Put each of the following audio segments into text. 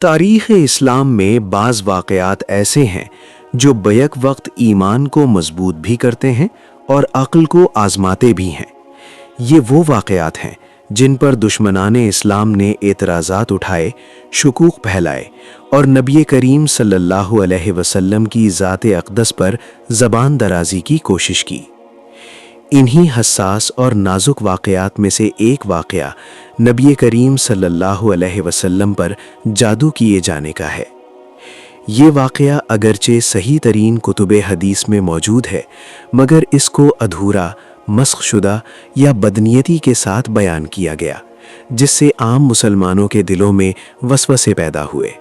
तारीख़ इस्लाम में बाज़ वाक़यात ऐसे हैं जो बैक वक्त ईमान को मजबूत भी करते हैं और अक्ल को आज़माते भी हैं। ये वो वाक़यात हैं जिन पर दुश्मनान इस्लाम ने एतराज़ात उठाए, शुकूक फैलाए और नबी करीम सल्लल्लाहु अलैहि वसल्लम की ज़ात अक़दस पर ज़बान दराज़ी की कोशिश की। इन्हीं हसास और नाजुक वाक़यात में से एक वाक़या नबी करीम सल्लल्लाहु अलैहि वसल्लम पर जादू किए जाने का है। ये वाक़या अगरचे सही तरीन कुतुब हदीस में मौजूद है, मगर इसको अधूरा, मस्ख़शुदा या बदनीयती के साथ बयान किया गया, जिससे आम मुसलमानों के दिलों में वसवसे पैदा हुए।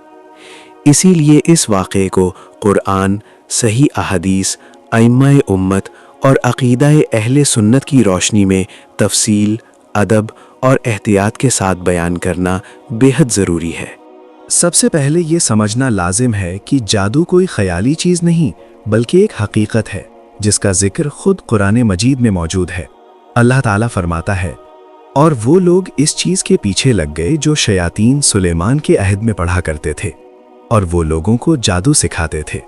इसीलिए इस वाक़े को क़ुरआन, सही अहादीस, अइम्मा उम्मत और अक़ीदा-ए अहले सुन्नत की रोशनी में तफ़सील, अदब और एहतियात के साथ बयान करना बेहद ज़रूरी है। सबसे पहले ये समझना लाजिम है कि जादू कोई ख़याली चीज़ नहीं, बल्कि एक हकीकत है जिसका जिक्र खुद कुरान मजीद में मौजूद है। अल्लाह ताला फरमाता है, और वो लोग इस चीज़ के पीछे लग गए जो शयातीन सुलेमान के अहद में पढ़ा करते थे और वो लोगों को जादू सिखाते थे।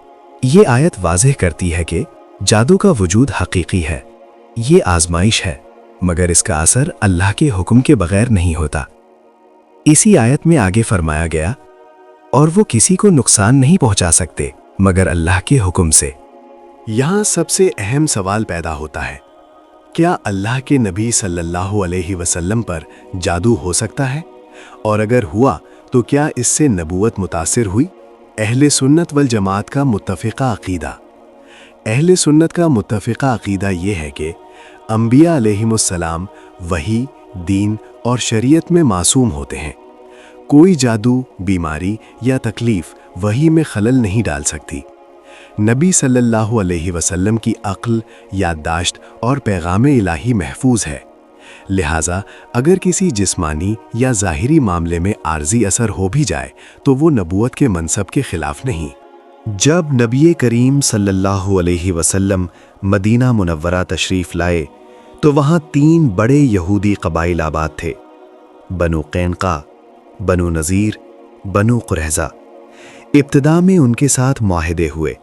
ये आयत वाज़ेह करती है कि जादू का वजूद हकीकी है, ये आजमाइश है, मगर इसका असर अल्लाह के हुक्म के बगैर नहीं होता। इसी आयत में आगे फरमाया गया, और वो किसी को नुकसान नहीं पहुंचा सकते मगर अल्लाह के हुक्म से। यहाँ सबसे अहम सवाल पैदा होता है, क्या अल्लाह के नबी सल्लल्लाहु अलैहि वसल्लम पर जादू हो सकता है? और अगर हुआ तो क्या इससे नबूवत मुतासिर हुई? अहले सुन्नत वल जमात का मुत्तफ़िक़ा अक़ीदा। अहले सुन्नत का मुत्तफ़िक़ा अक़ीदा ये है कि अंबिया अलैहिमुस्सलाम वही, दीन और शरीयत में मासूम होते हैं। कोई जादू, बीमारी या तकलीफ़ वही में खलल नहीं डाल सकती। नबी सल्लल्लाहु अलैहि वसल्लम की अक्ल, याददाश्त और पैगाम इलाही महफूज है। लिहाजा अगर किसी जिस्मानी या ज़ाहिरी मामले में आर्जी असर हो भी जाए तो वो नबूवत के मनसब के ख़िलाफ़ नहीं। जब नबी करीम सल्लल्लाहु अलैहि वसल्लम मदीना मुनव्वरा तशरीफ़ लाए तो वहाँ 3 बड़े यहूदी क़बाइल आबाद थे, बनु क़ैनुक़ा, बनु नज़ीर, बनु क़ुरैज़ा। इब्तिदा में उनके साथ मुआहदे हुए,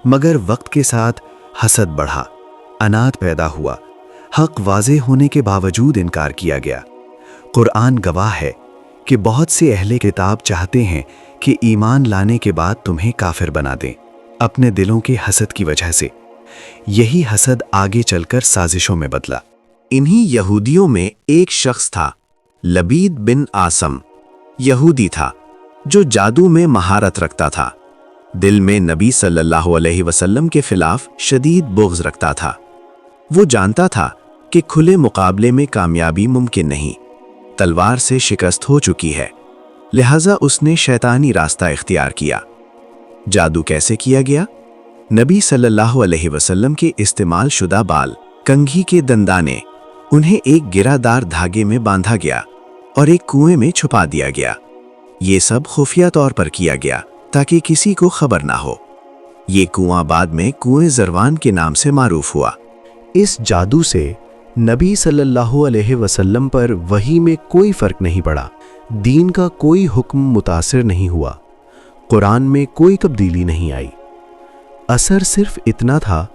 मगर वक्त के साथ हसद बढ़ा, अनाद पैदा हुआ, हक़ वाज़े होने के बावजूद इनकार किया गया। क़ुरआन गवाह है कि बहुत से अहले किताब चाहते हैं कि ईमान लाने के बाद तुम्हें काफिर बना दें, अपने दिलों के हसद की वजह से। यही हसद आगे चलकर साजिशों में बदला। इन्हीं यहूदियों में एक शख्स था, लबीद बिन आसम, यहूदी था जो जादू में महारत रखता था। दिल में नबी सल्लल्लाहु अलैहि वसल्लम के खिलाफ शदीद बुग़्ज़ रखता था। वो जानता था कि खुले मुकाबले में कामयाबी मुमकिन नहीं, तलवार से शिकस्त हो चुकी है, लिहाजा उसने शैतानी रास्ता इख्तियार किया। जादू कैसे किया गया? नबी सल्लल्लाहु अलैहि वसल्लम के इस्तेमाल शुदा बाल, कंघी के दंदाने, उन्हें एक गिरादार धागे में बांधा गया और एक कुएं में छुपा दिया गया। ये सब खुफिया तौर पर किया गया ताकि किसी को खबर ना हो। ये कुआं बाद में कुएं ज़रवान के नाम से मारूफ हुआ। इस जादू से नबी सल्लल्लाहु अलैहि वसल्लम पर वही में कोई फ़र्क नहीं पड़ा, दीन का कोई हुक्म मुतासिर नहीं हुआ, कुरान में कोई तब्दीली नहीं आई। असर सिर्फ इतना था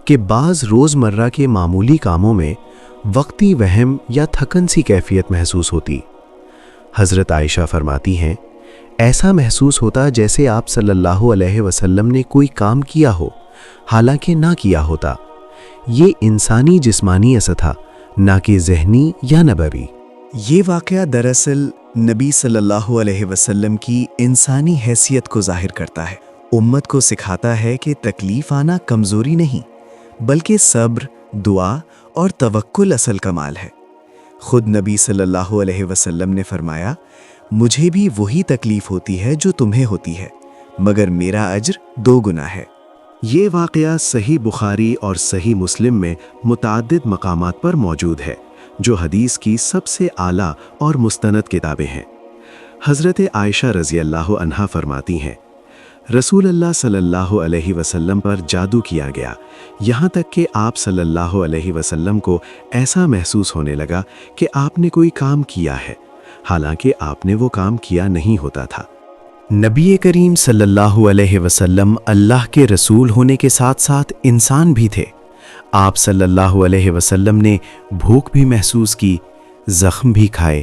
कि बाज़ रोज़मर्रा के मामूली कामों में वक्ती वहम या थकन सी कैफियत महसूस होती। हज़रत आयशा फरमाती हैं, ऐसा महसूस होता जैसे आप सल्लल्लाहु अलैहि वसल्लम ने कोई काम किया हो, हालांकि ना किया होता। ये इंसानी जिस्मानी असर था, ना कि ज़हनी या नबवी। ये वाक़या दरअसल नबी सल्लल्लाहु अलैहि वसल्लम की इंसानी हैसियत को ज़ाहिर करता है। उम्मत को सिखाता है कि तकलीफ़ आना कमज़ोरी नहीं, बल्कि सब्र, दुआ और तवक्कुल असल कमाल है। खुद नबी सल्लल्लाहु अलैहि वसल्लम ने फरमाया, मुझे भी वही तकलीफ़ होती है जो तुम्हें होती है, मगर मेरा अज्र 2 गुना है। ये वाक़या सही बुखारी और सही मुस्लिम में मुतअद्दिद मकामात पर मौजूद है, जो हदीस की सबसे आला और मुस्तनद किताबें हैं। हज़रत आयशा रज़ी अल्लाह अन्हा फरमाती हैं, रसूल अल्लाह सल्लल्लाहु अलैहि वसल्लम पर जादू किया गया, यहाँ तक कि आप सल्लल्लाहु अलैहि वसल्लम को ऐसा महसूस होने लगा कि आपने कोई काम किया है, हालांकि आपने वो काम किया नहीं होता था। نبی کریم صلی اللہ علیہ وسلم اللہ کے رسول ہونے کے ساتھ ساتھ انسان بھی تھے۔ آپ صلی اللہ علیہ وسلم نے بھوک بھی محسوس کی، زخم بھی کھائے،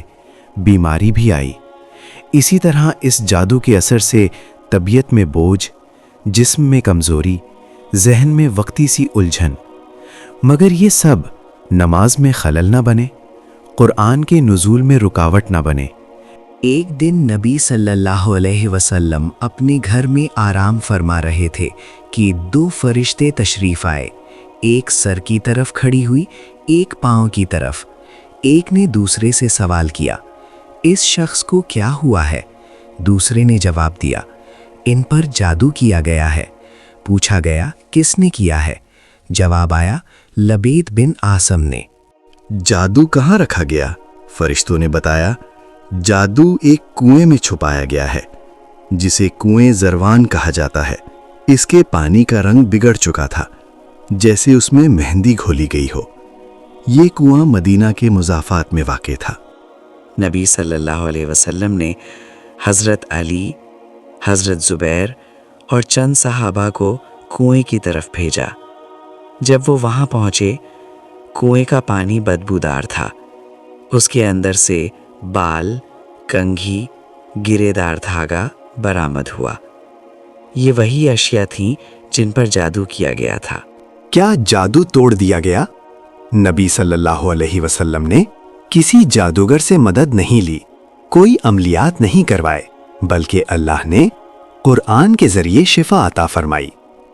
بیماری بھی آئی۔ اسی طرح اس جادو کے اثر سے طبیعت میں بوجھ، جسم میں کمزوری، ذہن میں وقتی سی الجھن، مگر یہ سب نماز میں خلل نہ بنے، قرآن کے نزول میں رکاوٹ نہ بنے۔ ایک دن نبی صلی اللہ علیہ وسلم اپنے گھر میں آرام فرما رہے تھے کہ دو فرشتے تشریف آئے، ایک سر کی طرف کھڑی ہوئی، ایک پاؤں کی طرف۔ ایک نے دوسرے سے سوال کیا، اس شخص کو کیا ہوا ہے؟ دوسرے نے جواب دیا، ان پر جادو کیا گیا ہے۔ پوچھا گیا، کس نے کیا ہے؟ جواب آیا، لبید بن عاصم نے۔ جادو کہاں رکھا گیا؟ فرشتوں نے بتایا، جادو ایک کنویں میں چھپایا گیا ہے، جسے کنویں زروان کہا جاتا ہے۔ اس کے پانی کا رنگ بگڑ چکا تھا، جیسے اس میں مہندی گھولی گئی ہو۔ یہ کنواں مدینہ کے مضافات میں واقع تھا۔ نبی صلی اللہ علیہ وسلم نے حضرت علی، حضرت زبیر اور چند صحابہ کو کنویں کی طرف بھیجا۔ جب وہ وہاں پہنچے، کنویں کا پانی بدبودار تھا۔ اس کے اندر سے بال، کنگھی، گرے دار دھاگا برآمد ہوا۔ یہ وہی اشیاء تھیں جن پر جادو کیا گیا تھا۔ کیا جادو توڑ دیا گیا؟ نبی صلی اللہ علیہ وسلم نے کسی جادوگر سے مدد نہیں لی، کوئی عملیات نہیں کروائے، بلکہ اللہ نے قرآن کے ذریعے شفا عطا فرمائی۔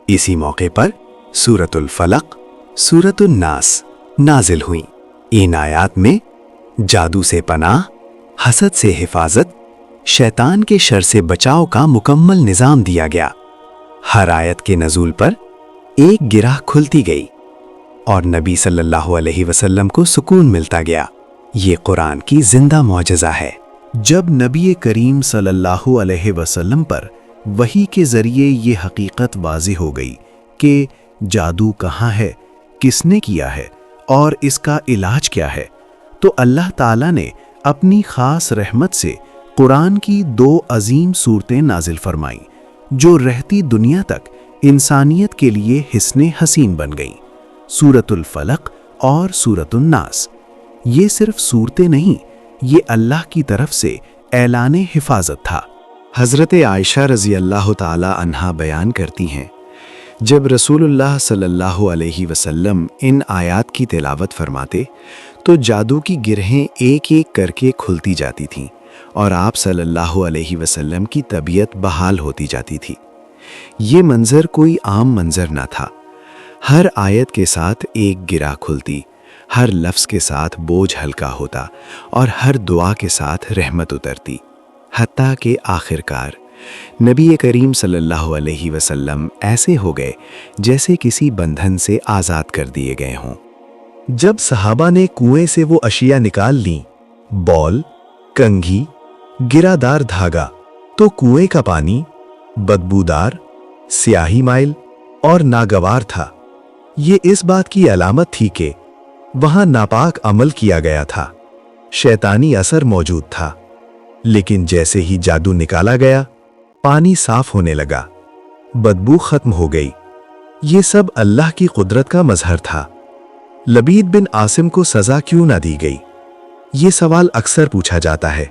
اسی موقع پر سورۃ الفلق، سورۃ الناس نازل ہوئیں۔ ان آیات میں جادو سے پناہ، حسد سے حفاظت، شیطان کے شر سے بچاؤ کا مکمل نظام دیا گیا۔ ہر آیت کے نزول پر ایک گرہ کھلتی گئی اور نبی صلی اللہ علیہ وسلم کو سکون ملتا گیا۔ یہ قرآن کی زندہ معجزہ ہے۔ جب نبی کریم صلی اللہ علیہ وسلم پر وحی کے ذریعے یہ حقیقت واضح ہو گئی کہ جادو کہاں ہے، کس نے کیا ہے اور اس کا علاج کیا ہے، تو اللہ تعالیٰ نے اپنی خاص رحمت سے قرآن کی دو عظیم صورتیں نازل فرمائیں، جو رہتی دنیا تک انسانیت کے لیے حصن حسین بن گئیں، سورۃ الفلق اور سورۃ الناس۔ یہ صرف صورتیں نہیں، یہ اللہ کی طرف سے اعلان حفاظت تھا۔ حضرت عائشہ رضی اللہ تعالی عنہا بیان کرتی ہیں، جب رسول اللہ صلی اللہ علیہ وسلم ان آیات کی تلاوت فرماتے تو جادو کی گرہیں ایک ایک کر کے کھلتی جاتی تھیں اور آپ صلی اللہ علیہ وسلم کی طبیعت بحال ہوتی جاتی تھی۔ یہ منظر کوئی عام منظر نہ تھا۔ ہر آیت کے ساتھ ایک گرہ کھلتی، ہر لفظ کے ساتھ بوجھ ہلکا ہوتا اور ہر دعا کے ساتھ رحمت اترتی، حتیٰ کہ آخرکار نبی کریم صلی اللہ علیہ وسلم ایسے ہو گئے جیسے کسی بندھن سے آزاد کر دیے گئے ہوں۔ جب صحابہ نے کنویں سے وہ اشیاء نکال لیں، بال، کنگھی، گرہ دار دھاگا، تو کنویں کا پانی بدبودار، سیاہی مائل اور ناگوار تھا۔ یہ اس بات کی علامت تھی کہ وہاں ناپاک عمل کیا گیا تھا، شیطانی اثر موجود تھا۔ لیکن جیسے ہی جادو نکالا گیا، پانی صاف ہونے لگا، بدبو ختم ہو گئی۔ یہ سب اللہ کی قدرت کا مظہر تھا۔ لبید بن عاصم کو سزا کیوں نہ دی گئی؟ یہ سوال اکثر پوچھا جاتا ہے۔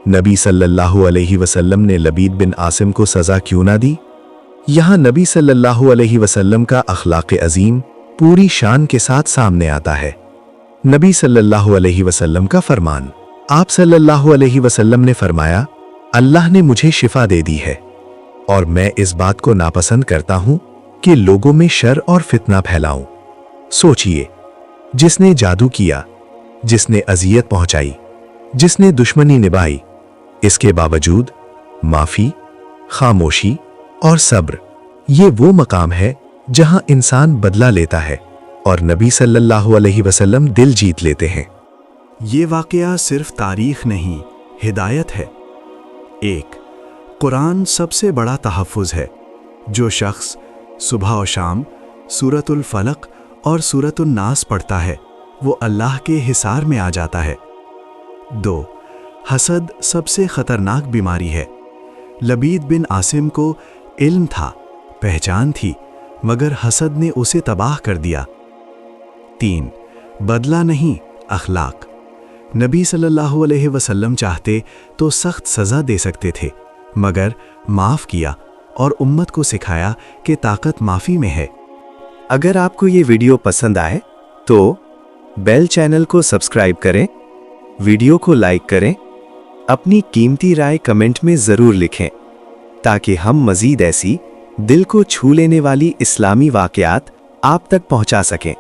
نبی صلی اللہ علیہ وسلم نے لبید بن عاصم کو سزا کیوں نہ دی؟ یہاں نبی صلی اللہ علیہ وسلم کا اخلاق عظیم پوری شان کے ساتھ سامنے آتا ہے۔ نبی صلی اللہ علیہ وسلم کا فرمان، آپ صلی اللہ علیہ وسلم نے فرمایا، اللہ نے مجھے شفا دے دی ہے اور میں اس بات کو ناپسند کرتا ہوں کہ لوگوں میں شر اور فتنہ پھیلاؤں۔ سوچئے، جس نے جادو کیا، جس نے اذیت پہنچائی، جس نے دشمنی نبھائی، اس کے باوجود معافی، خاموشی اور صبر، یہ وہ مقام ہے جہاں انسان بدلہ لیتا ہے اور نبی صلی اللہ علیہ وسلم دل جیت لیتے ہیں۔ یہ واقعہ صرف تاریخ نہیں، ہدایت ہے۔ ایک، قرآن سب سے بڑا تحفظ ہے۔ جو شخص صبح و شام سورۃ الفلق اور سورۃ الناس پڑھتا ہے، وہ اللہ کے حصار میں آ جاتا ہے۔ دو، حسد سب سے خطرناک بیماری ہے۔ लबीद बिन आसिम को इल्म था, पहचान थी, मगर हसद ने उसे तबाह कर दिया। 3. बदला नहीं, अखलाक। नबी सल्लल्लाहु अलैहि वसल्लम चाहते तो सख्त सज़ा दे सकते थे, मगर माफ़ किया और उम्मत को सिखाया कि ताकत माफ़ी में है। अगर आपको ये वीडियो पसंद आए तो बेल चैनल को सब्सक्राइब करें, वीडियो को लाइक करें, अपनी कीमती राय कमेंट में ज़रूर लिखें ताकि हम मज़ीद ऐसी दिल को छू लेने वाली इस्लामी वाक़यात आप तक पहुंचा सकें।